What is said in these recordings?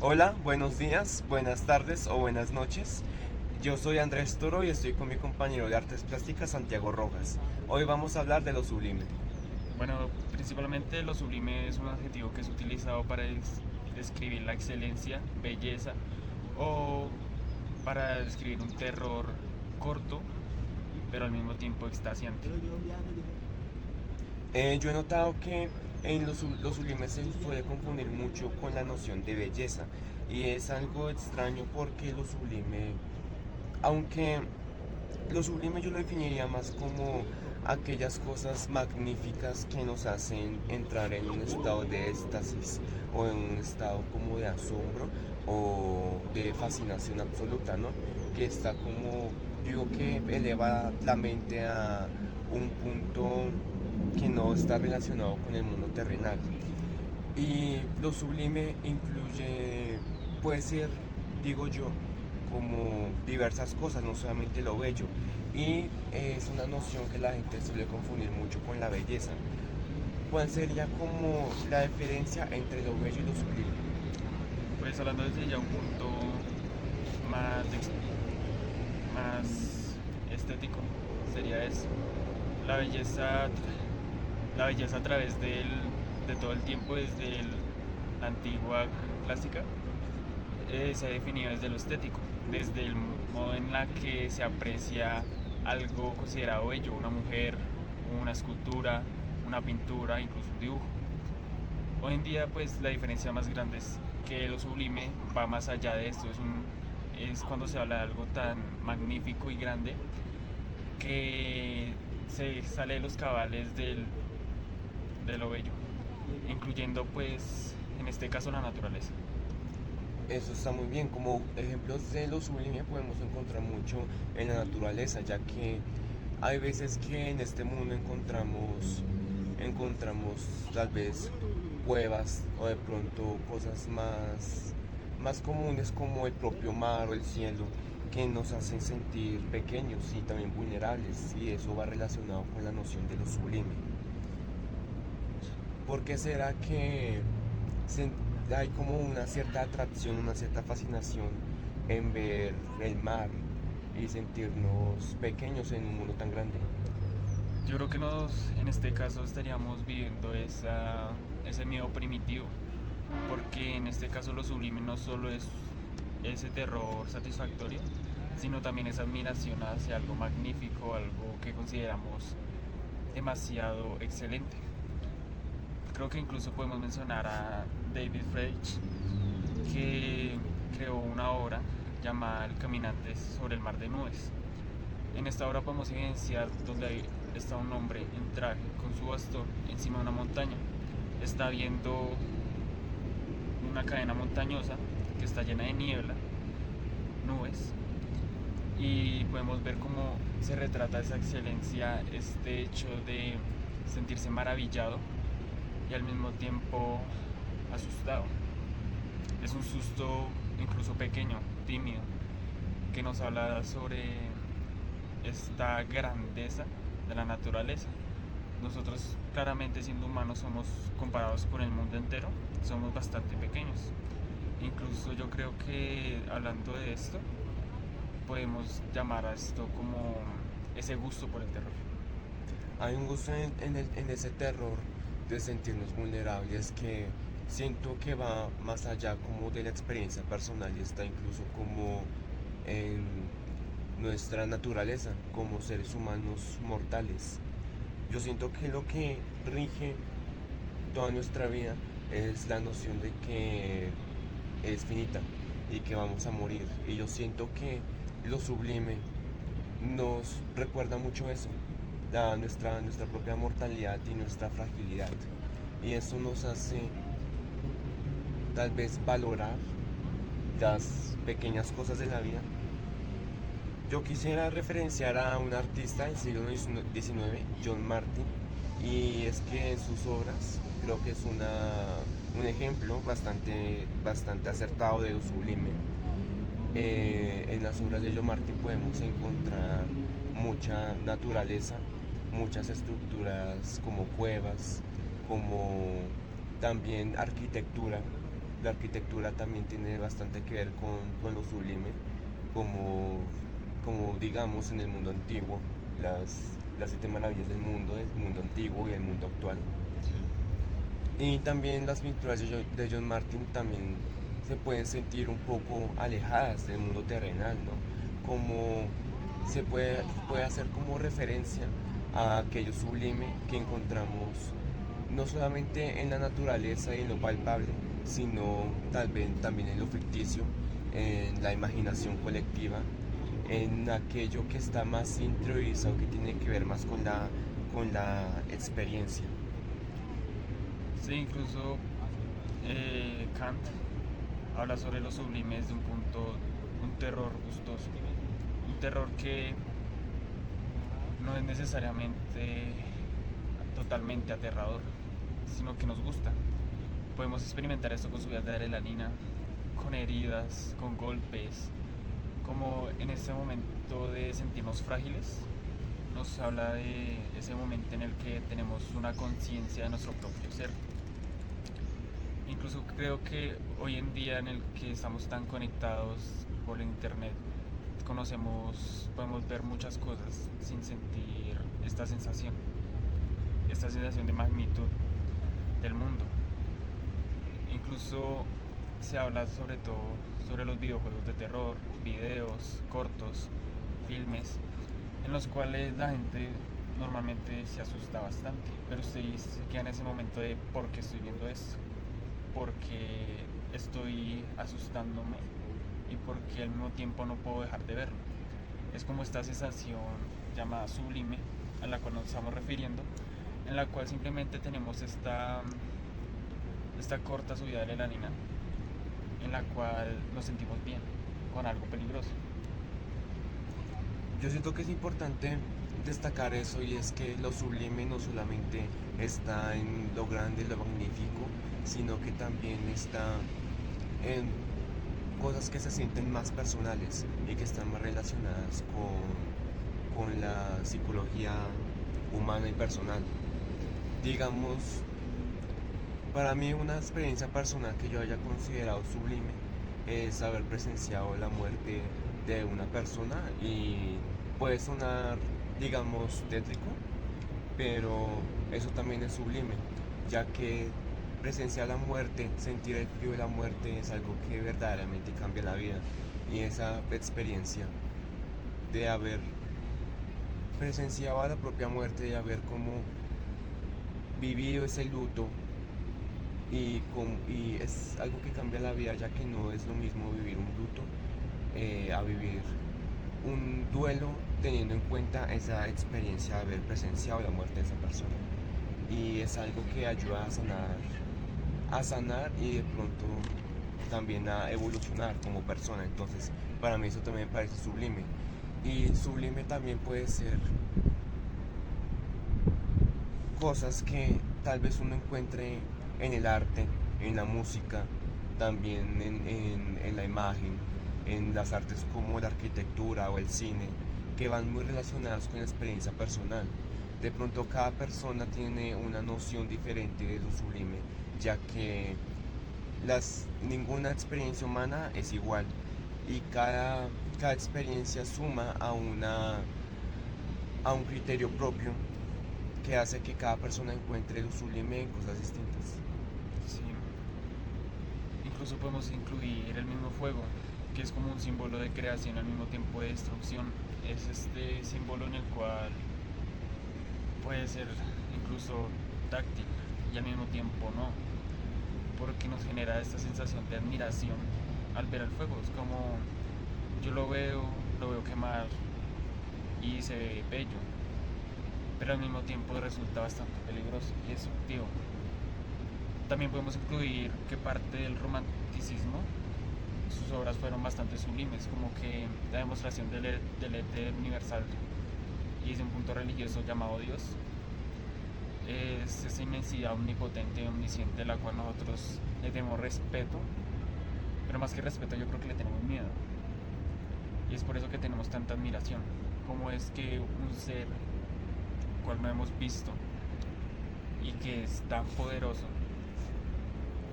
Hola, buenos días, buenas tardes o buenas noches. Yo soy Andrés Toro y estoy con mi compañero de artes plásticas Santiago Rojas. Hoy vamos a hablar de lo sublime. Bueno, principalmente lo sublime es un adjetivo que es utilizado para describir la excelencia, belleza o para describir un terror corto, pero al mismo tiempo extasiante. Yo he notado que en lo sublime se suele confundir mucho con la noción de belleza y es algo extraño porque lo sublime, aunque lo sublime yo lo definiría más como aquellas cosas magníficas que nos hacen entrar en un estado de éxtasis o en un estado como de asombro o de fascinación absoluta, ¿no? Que está como, digo que eleva la mente a un punto que no está relacionado con el mundo terrenal. Y lo sublime incluye, puede ser, digo yo, como diversas cosas, no solamente lo bello. Y es una noción que la gente suele confundir mucho con la belleza. ¿Cuál sería como la diferencia entre lo bello y lo sublime? Pues hablando desde ya un punto más, más estético, sería eso. La belleza, la belleza a través de todo el tiempo, desde la antigua clásica, se ha definido desde lo estético, desde el modo en la que se aprecia algo considerado bello, una mujer, una escultura, una pintura, incluso un dibujo. Hoy en día, pues la diferencia más grande es que lo sublime va más allá de esto, es cuando se habla de algo tan magnífico y grande que se sale de los cabales de lo bello, incluyendo pues en este caso la naturaleza. Eso está muy bien. Como ejemplos de lo sublime podemos encontrar mucho en la naturaleza, ya que hay veces que en este mundo encontramos tal vez cuevas o de pronto cosas más comunes como el propio mar o el cielo que nos hacen sentir pequeños y también vulnerables, y eso va relacionado con la noción de lo sublime. ¿Por qué será que sen- hay como una cierta atracción, una cierta fascinación en ver el mar y sentirnos pequeños en un mundo tan grande? Yo creo que en este caso estaríamos viviendo ese miedo primitivo, porque en este caso lo sublime no solo es ese terror satisfactorio, sino también esa admiración hacia algo magnífico, algo que consideramos demasiado excelente. Creo que incluso podemos mencionar a David Frege, que creó una obra llamada El caminante sobre el mar de nubes. En esta obra podemos evidenciar donde está un hombre en traje con su bastón encima de una montaña. Está viendo una cadena montañosa que está llena de niebla, nubes, y podemos ver cómo se retrata esa excelencia, este hecho de sentirse maravillado y al mismo tiempo asustado. Es un susto incluso pequeño, tímido, que nos habla sobre esta grandeza de la naturaleza. Nosotros claramente siendo humanos somos comparados con el mundo entero, somos bastante pequeños. Incluso yo creo que hablando de esto, podemos llamar a esto como ese gusto por el terror. Hay un gusto en ese terror de sentirnos vulnerables que siento que va más allá como de la experiencia personal y está incluso como en nuestra naturaleza como seres humanos mortales. Yo siento que lo que rige toda nuestra vida es la noción de que es finita y que vamos a morir. Y yo siento que lo sublime nos recuerda mucho eso, nuestra propia mortalidad y nuestra fragilidad. Y eso nos hace tal vez valorar las pequeñas cosas de la vida. Yo quisiera referenciar a un artista del siglo XIX, John Martin, y es que en sus obras creo que es un ejemplo bastante acertado de lo sublime. En las obras de John Martin podemos encontrar mucha naturaleza, muchas estructuras como cuevas, como también arquitectura, la arquitectura también tiene bastante que ver con lo sublime, como digamos en el mundo antiguo, las siete maravillas del mundo, el mundo antiguo y el mundo actual. Y también las pinturas de John Martin también se pueden sentir un poco alejadas del mundo terrenal, ¿no? Como puede hacer como referencia a aquello sublime que encontramos no solamente en la naturaleza y en lo palpable, sino tal vez también en lo ficticio, en la imaginación colectiva, en aquello que está más interiorizado, que tiene que ver más con la experiencia. Sí, incluso Kant habla sobre lo sublime desde un punto, un terror gustoso, un terror que no es necesariamente totalmente aterrador, sino que nos gusta. Podemos experimentar esto con subidas de adrenalina, con heridas, con golpes, como en ese momento de sentirnos frágiles. Nos habla de ese momento en el que tenemos una conciencia de nuestro propio ser. Incluso creo que hoy en día en el que estamos tan conectados por el internet, podemos ver muchas cosas sin sentir esta sensación de magnitud del mundo. Incluso se habla sobre todo sobre los videojuegos de terror, videos, cortos, filmes, en los cuales la gente normalmente se asusta bastante, pero se queda en ese momento de ¿por qué estoy viendo esto? Porque estoy asustándome y porque al mismo tiempo no puedo dejar de verlo. Es como esta sensación llamada sublime a la cual nos estamos refiriendo, en la cual simplemente tenemos esta corta subida de adrenalina, en la cual nos sentimos bien con algo peligroso. Yo siento que es importante destacar eso, y es que lo sublime no solamente está en lo grande, lo magnífico, sino que también está en cosas que se sienten más personales y que están más relacionadas con la psicología humana y personal. Digamos, para mí una experiencia personal que yo haya considerado sublime es haber presenciado la muerte de una persona, y puede sonar, digamos, tétrico, pero eso también es sublime, ya que presenciar la muerte, sentir el frío de la muerte es algo que verdaderamente cambia la vida. Y esa experiencia de haber presenciado a la propia muerte, de haber como vivido ese luto, y es algo que cambia la vida, ya que no es lo mismo vivir un luto a vivir un duelo, teniendo en cuenta esa experiencia de haber presenciado la muerte de esa persona. Y es algo que ayuda a sanar y de pronto también a evolucionar como persona. Entonces, para mí eso también me parece sublime. Y sublime también puede ser cosas que tal vez uno encuentre en el arte, en la música, también en la imagen, en las artes como la arquitectura o el cine, que van muy relacionadas con la experiencia personal. De pronto cada persona tiene una noción diferente de lo sublime, ya que ninguna experiencia humana es igual, y cada experiencia suma a un criterio propio que hace que cada persona encuentre lo sublime en cosas distintas. Sí. Incluso podemos incluir el mismo fuego, que es como un símbolo de creación al mismo tiempo de destrucción. Es este símbolo en el cual puede ser incluso táctil y al mismo tiempo no, porque nos genera esta sensación de admiración al ver el fuego. Es como yo lo veo quemar y se ve bello, pero al mismo tiempo resulta bastante peligroso y destructivo. También podemos incluir que parte del romanticismo, sus obras fueron bastante sublimes, como que la demostración del ente universal y desde un punto religioso llamado Dios es esa inmensidad omnipotente y omnisciente, la cual nosotros le tenemos respeto, pero más que respeto yo creo que le tenemos miedo, y es por eso que tenemos tanta admiración. Como es que un ser cual no hemos visto y que es tan poderoso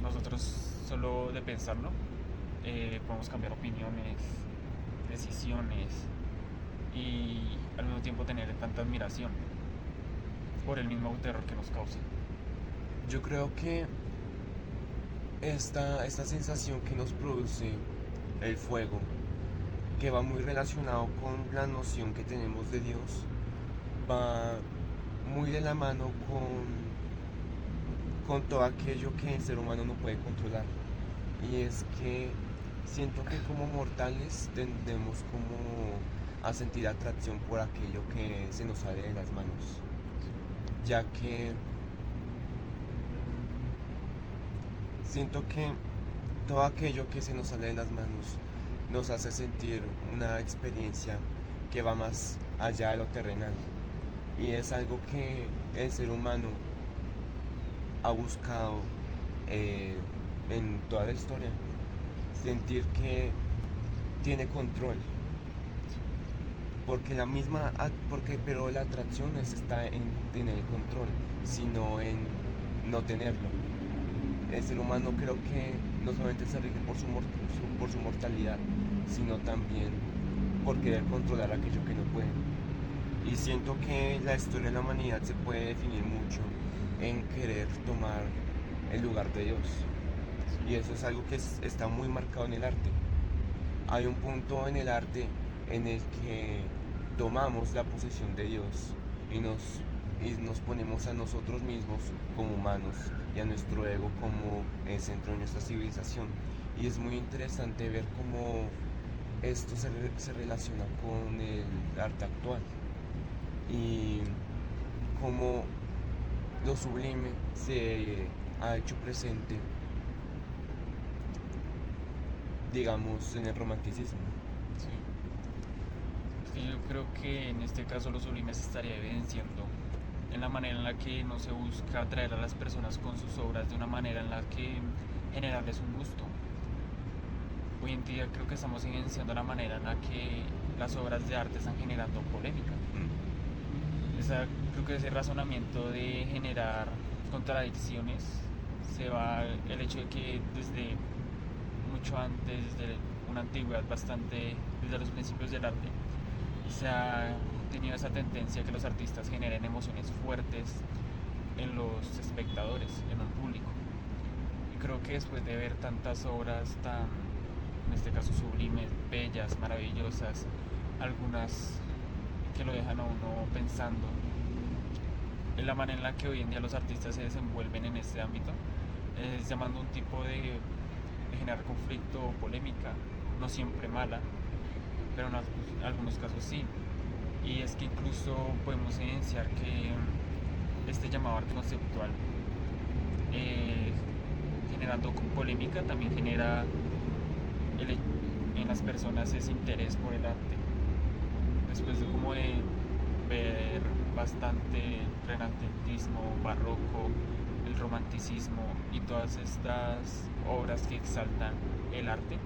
nosotros solo de pensarlo podemos cambiar opiniones, decisiones y al mismo tiempo tener tanta admiración por el mismo terror que nos causa. Yo creo que esta sensación que nos produce el fuego, que va muy relacionado con la noción que tenemos de Dios, va muy de la mano con todo aquello que el ser humano no puede controlar. Y es que siento que como mortales tendemos como a sentir atracción por aquello que se nos sale de las manos, ya que siento que todo aquello que se nos sale de las manos nos hace sentir una experiencia que va más allá de lo terrenal. Y es algo que el ser humano ha buscado en toda la historia. Sentir que tiene control. Pero la atracción no está en tener el control, sino en no tenerlo. El ser humano creo que no solamente se rige por su mortalidad, sino también por querer controlar aquello que no puede. Y siento que la historia de la humanidad se puede definir mucho en querer tomar el lugar de Dios. Y eso es algo que está muy marcado en el arte. Hay un punto en el arte en el que tomamos la posesión de Dios y nos ponemos a nosotros mismos como humanos y a nuestro ego como el centro de nuestra civilización. Y es muy interesante ver cómo esto se relaciona con el arte actual y cómo lo sublime se ha hecho presente, digamos, en el romanticismo. Sí. Es que yo creo que en este caso lo sublime se estaría evidenciando en la manera en la que no se busca atraer a las personas con sus obras de una manera en la que generarles un gusto. Hoy en día creo que estamos evidenciando la manera en la que las obras de arte están generando polémica. Creo que ese razonamiento de generar contradicciones se va el hecho de que desde mucho antes, desde una antigüedad bastante, desde los principios del arte, se ha tenido esa tendencia a que los artistas generen emociones fuertes en los espectadores, en el público. Y creo que después de ver tantas obras tan, en este caso sublimes, bellas, maravillosas, algunas que lo dejan a uno pensando en la manera en la que hoy en día los artistas se desenvuelven en este ámbito, es llamando un tipo de generar conflicto o polémica, no siempre mala, pero en algunos casos sí. Y es que incluso podemos evidenciar que este llamado arte conceptual, generando polémica, también genera en las personas ese interés por el arte. Después de como de ver bastante renacentismo, barroco, el romanticismo y todas estas obras que exaltan el arte,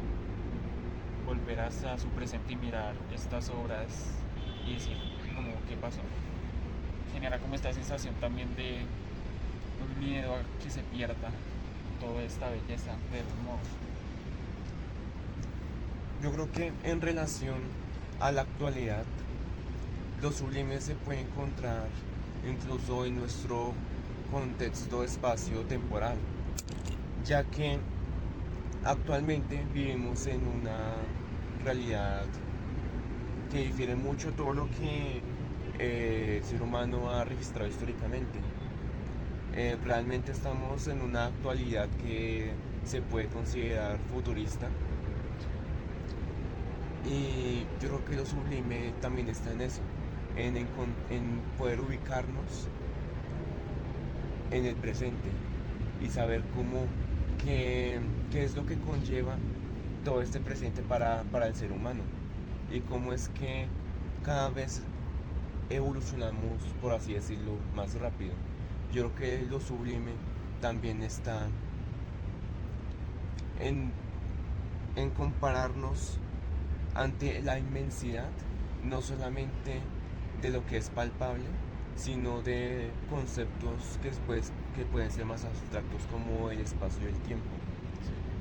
volverás a su presente y mirar estas obras y decir, como, ¿qué pasó? Genera como esta sensación también de un miedo a que se pierda toda esta belleza de algún modo. Yo creo que en relación a la actualidad, lo sublime se puede encontrar incluso en nuestro contexto espacio-temporal, ya que actualmente vivimos en una realidad que difiere mucho de todo lo que el ser humano ha registrado históricamente. Realmente estamos en una actualidad que se puede considerar futurista y yo creo que lo sublime también está en eso, en poder ubicarnos en el presente y saber qué es lo que conlleva todo este presente para el ser humano y cómo es que cada vez evolucionamos, por así decirlo, más rápido. Yo creo que lo sublime también está en compararnos ante la inmensidad, no solamente de lo que es palpable, sino de conceptos que pueden ser más abstractos como el espacio y el tiempo.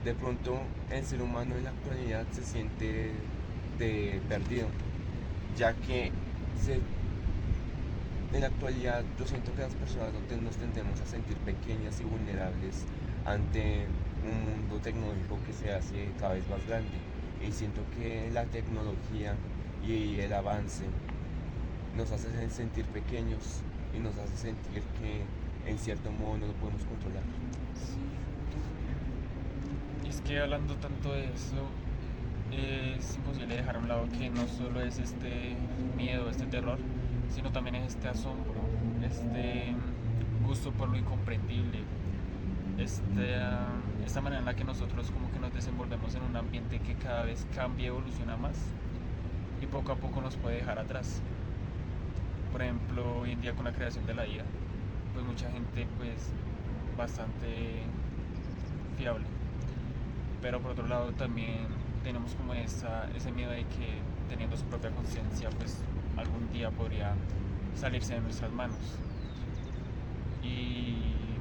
De pronto el ser humano en la actualidad se siente perdido, ya que se- en la actualidad yo siento que las personas nos tendemos a sentir pequeñas y vulnerables ante un mundo tecnológico que se hace cada vez más grande. Y siento que la tecnología y el avance nos hace sentir pequeños y nos hace sentir que en cierto modo no lo podemos controlar. Y es que hablando tanto de eso, es imposible dejar a un lado que no solo es este miedo, este terror, sino también es este asombro, este gusto por lo incomprendible, esta manera en la que nosotros como que nos desenvolvemos en un ambiente que cada vez cambia y evoluciona más y poco a poco nos puede dejar atrás. Por ejemplo, hoy en día con la creación de la IA, pues mucha gente pues bastante fiable, pero por otro lado también tenemos como ese miedo de que teniendo su propia conciencia pues algún día podría salirse de nuestras manos. Y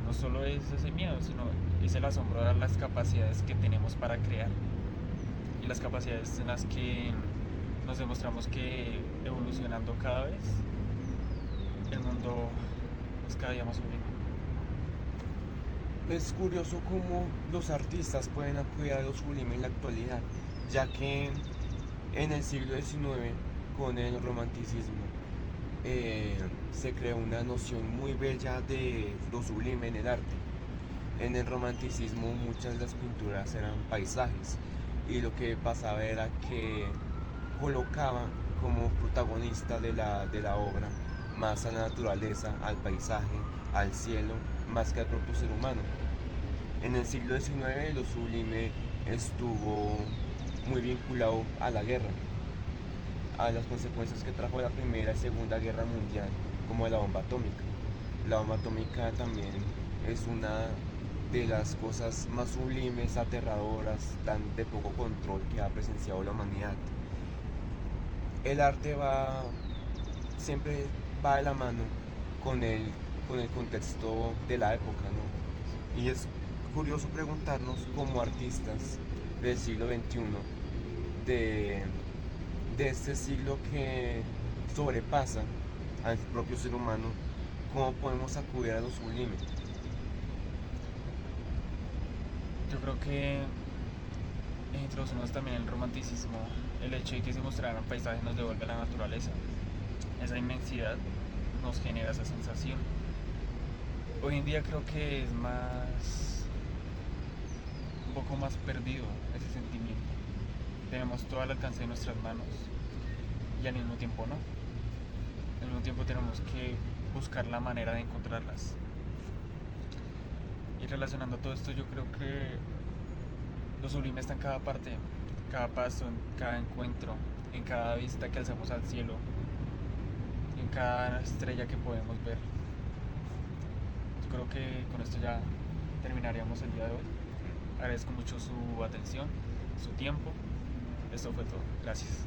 no solo es ese miedo, sino es el asombro de las capacidades que tenemos para crear y las capacidades en las que nos demostramos que evolucionando cada vez el mundo es cada día más sublime. Es curioso cómo los artistas pueden acudir a lo sublime en la actualidad, ya que en el siglo XIX, con el romanticismo, se creó una noción muy bella de lo sublime en el arte. En el romanticismo muchas de las pinturas eran paisajes y lo que pasaba era que colocaba como protagonista de la obra más a la naturaleza, al paisaje, al cielo, más que al propio ser humano. En el siglo XIX lo sublime estuvo muy vinculado a la guerra, a las consecuencias que trajo la Primera y Segunda Guerra Mundial, como la bomba atómica. La bomba atómica también es una de las cosas más sublimes, aterradoras, tan de poco control que ha presenciado la humanidad. El arte siempre va de la mano con con el contexto de la época, ¿no? Y es curioso preguntarnos como artistas del siglo XXI, de, de este siglo que sobrepasa al propio ser humano, cómo podemos acudir a lo sublime. Yo creo que introducimos también el romanticismo, el hecho de que se mostraran paisajes nos devuelve a la naturaleza, esa inmensidad nos genera esa sensación. Hoy en día creo que es un poco más perdido ese sentimiento. Tenemos todo al alcance de nuestras manos y al mismo tiempo no. Al mismo tiempo tenemos que buscar la manera de encontrarlas. Y relacionando todo esto, yo creo que lo sublime está en cada parte, cada paso, en cada encuentro, en cada vista que alzamos al cielo, en cada estrella que podemos ver. Yo creo que con esto ya terminaríamos el día de hoy. Agradezco mucho su atención, su tiempo. Esto fue todo. Gracias.